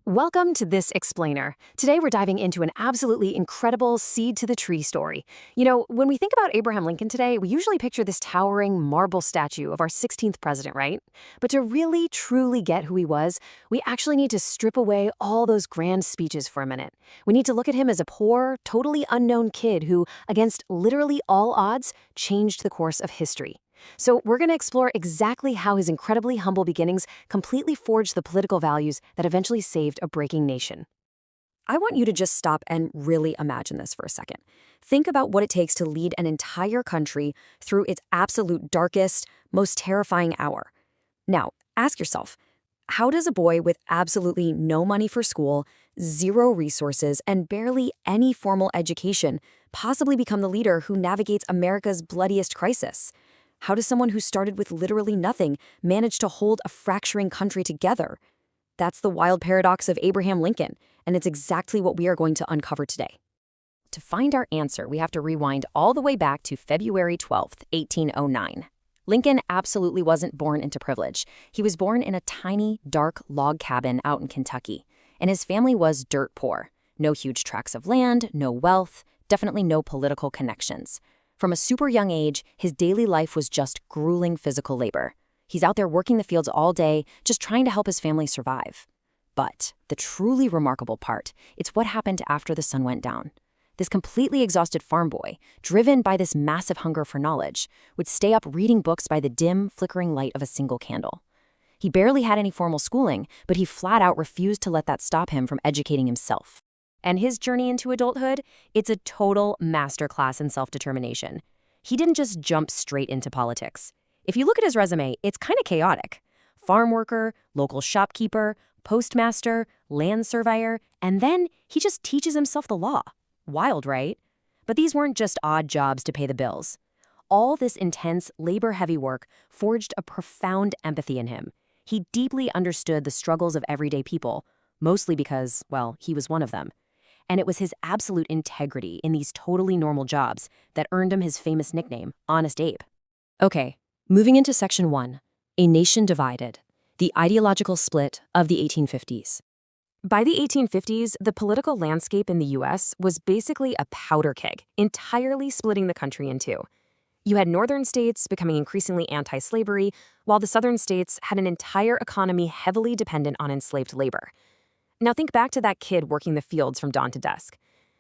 Welcome to This Explainer. Today we're diving into an absolutely incredible seed to the tree story. When we think about Abraham Lincoln today, we usually picture this towering marble statue of our 16th president, right? But to really, truly get who he was, we actually need to strip away all those grand speeches for a minute. We need to look at him as a poor, totally unknown kid who, against literally all odds, changed the course of history. So we're going to explore exactly how his incredibly humble beginnings completely forged the political values that eventually saved a breaking nation. I want you to just stop and really imagine this for a second. Think about what it takes to lead an entire country through its absolute darkest, most terrifying hour. Now, ask yourself, how does a boy with absolutely no money for school, zero resources, and barely any formal education possibly become the leader who navigates America's bloodiest crisis? How does someone who started with literally nothing manage to hold a fracturing country together? That's the wild paradox of Abraham Lincoln, and it's exactly what we are going to uncover today. To find our answer, we have to rewind all the way back to February 12th, 1809. Lincoln absolutely wasn't born into privilege. He was born in a tiny, dark log cabin out in Kentucky, and his family was dirt poor. No huge tracts of land, no wealth, definitely no political connections. From a super young age, his daily life was just grueling physical labor. He's out there working the fields all day, just trying to help his family survive. But the truly remarkable part, it's what happened after the sun went down. This completely exhausted farm boy, driven by this massive hunger for knowledge, would stay up reading books by the dim, flickering light of a single candle. He barely had any formal schooling, but he flat out refused to let that stop him from educating himself. And his journey into adulthood, it's a total masterclass in self-determination. He didn't just jump straight into politics. If you look at his resume, it's kind of chaotic. Farm worker, local shopkeeper, postmaster, land surveyor, and then he just teaches himself the law. Wild, right? But these weren't just odd jobs to pay the bills. All this intense, labor-heavy work forged a profound empathy in him. He deeply understood the struggles of everyday people, mostly because, well, he was one of them. And it was his absolute integrity in these totally normal jobs that earned him his famous nickname, Honest Abe. Okay, moving into Section 1, A Nation Divided, the ideological split of the 1850s. By the 1850s, the political landscape in the U.S. was basically a powder keg, entirely splitting the country in two. You had northern states becoming increasingly anti-slavery, while the southern states had an entire economy heavily dependent on enslaved labor. Now think back to that kid working the fields from dawn to dusk.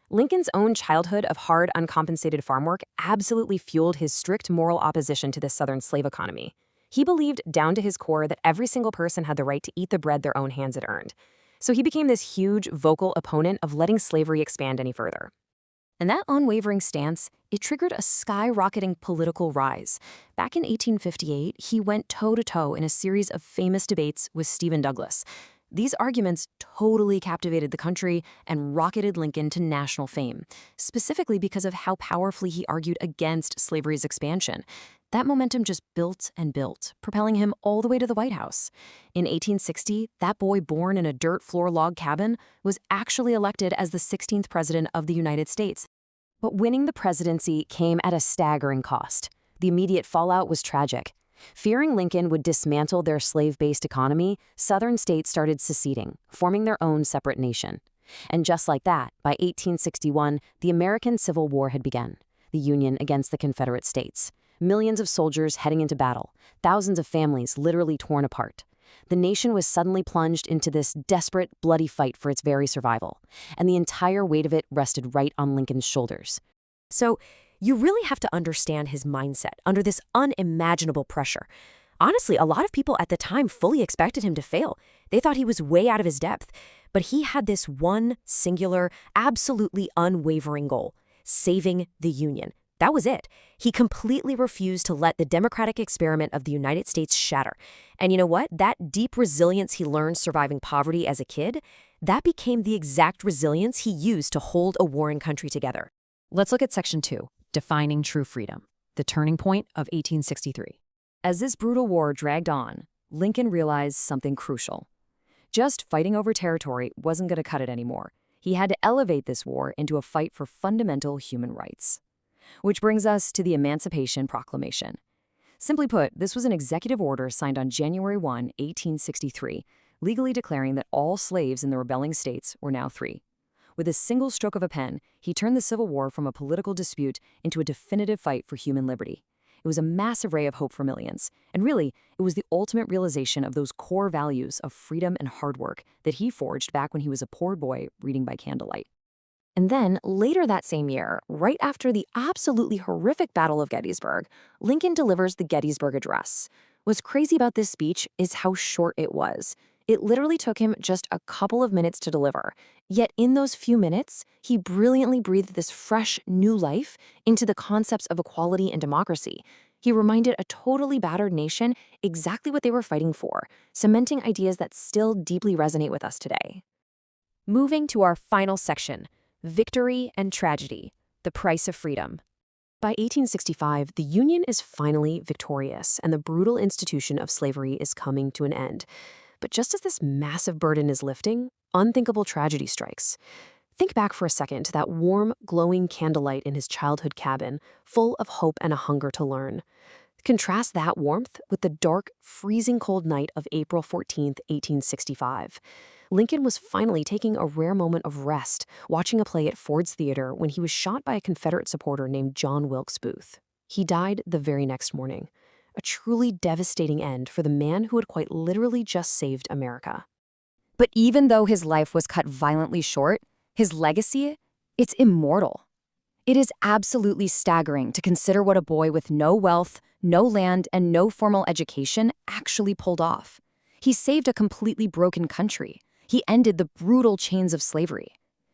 Lincoln's own childhood of hard, uncompensated farm work absolutely fueled his strict moral opposition to the Southern slave economy. He believed down to his core that every single person had the right to eat the bread their own hands had earned. So he became this huge, vocal opponent of letting slavery expand any further. And that unwavering stance, it triggered a skyrocketing political rise. Back in 1858, he went toe-to-toe in a series of famous debates with Stephen Douglas. These arguments totally captivated the country and rocketed Lincoln to national fame, specifically because of how powerfully he argued against slavery's expansion. That momentum just built and built, propelling him all the way to the White House. In 1860, that boy born in a dirt floor log cabin was actually elected as the 16th president of the United States. But winning the presidency came at a staggering cost. The immediate fallout was tragic. Fearing Lincoln would dismantle their slave-based economy, Southern states started seceding, forming their own separate nation. And just like that, by 1861, the American Civil War had begun, the Union against the Confederate States. Millions of soldiers heading into battle, thousands of families literally torn apart. The nation was suddenly plunged into this desperate, bloody fight for its very survival, and the entire weight of it rested right on Lincoln's shoulders. So, you really have to understand his mindset under this unimaginable pressure. Honestly, a lot of people at the time fully expected him to fail. They thought he was way out of his depth. But he had this one singular, absolutely unwavering goal: saving the Union. That was it. He completely refused to let the democratic experiment of the United States shatter. And you know what? That deep resilience he learned surviving poverty as a kid, that became the exact resilience he used to hold a warring country together. Let's look at Section 2. Defining true freedom, the turning point of 1863. As this brutal war dragged on, Lincoln realized something crucial. Just fighting over territory wasn't going to cut it anymore. He had to elevate this war into a fight for fundamental human rights. Which brings us to the Emancipation Proclamation. Simply put, this was an executive order signed on January 1, 1863, legally declaring that all slaves in the rebelling states were now free. With a single stroke of a pen, he turned the Civil War from a political dispute into a definitive fight for human liberty. It was a massive ray of hope for millions, and really, it was the ultimate realization of those core values of freedom and hard work that he forged back when he was a poor boy reading by candlelight. And then, later that same year, right after the absolutely horrific Battle of Gettysburg, Lincoln delivers the Gettysburg Address. What's crazy about this speech is how short it was. It literally took him just a couple of minutes to deliver. Yet in those few minutes, he brilliantly breathed this fresh, new life into the concepts of equality and democracy. He reminded a totally battered nation exactly what they were fighting for, cementing ideas that still deeply resonate with us today. Moving to our final section, Victory and Tragedy, the Price of Freedom. By 1865, the Union is finally victorious, and the brutal institution of slavery is coming to an end. But just as this massive burden is lifting, unthinkable tragedy strikes. Think back for a second to that warm, glowing candlelight in his childhood cabin, full of hope and a hunger to learn. Contrast that warmth with the dark, freezing cold night of April 14th, 1865. Lincoln was finally taking a rare moment of rest, watching a play at Ford's Theater when he was shot by a Confederate supporter named John Wilkes Booth. He died the very next morning. A truly devastating end for the man who had quite literally just saved America. But even though his life was cut violently short, his legacy, it's immortal. It is absolutely staggering to consider what a boy with no wealth, no land, and no formal education actually pulled off. He saved a completely broken country. He ended the brutal chains of slavery.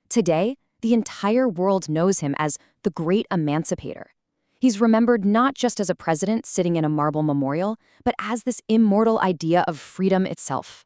Today, the entire world knows him as the Great Emancipator. He's remembered not just as a president sitting in a marble memorial, but as this immortal idea of freedom itself.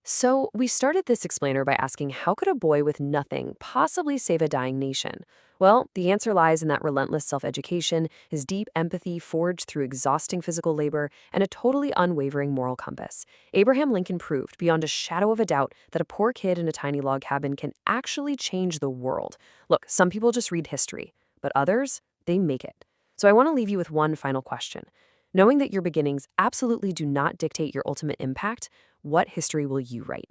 So, we started this explainer by asking, how could a boy with nothing possibly save a dying nation? Well, the answer lies in that relentless self-education, his deep empathy forged through exhausting physical labor, and a totally unwavering moral compass. Abraham Lincoln proved, beyond a shadow of a doubt, that a poor kid in a tiny log cabin can actually change the world. Look, some people just read history, but others, they make it. So I want to leave you with one final question. Knowing that your beginnings absolutely do not dictate your ultimate impact, what history will you write?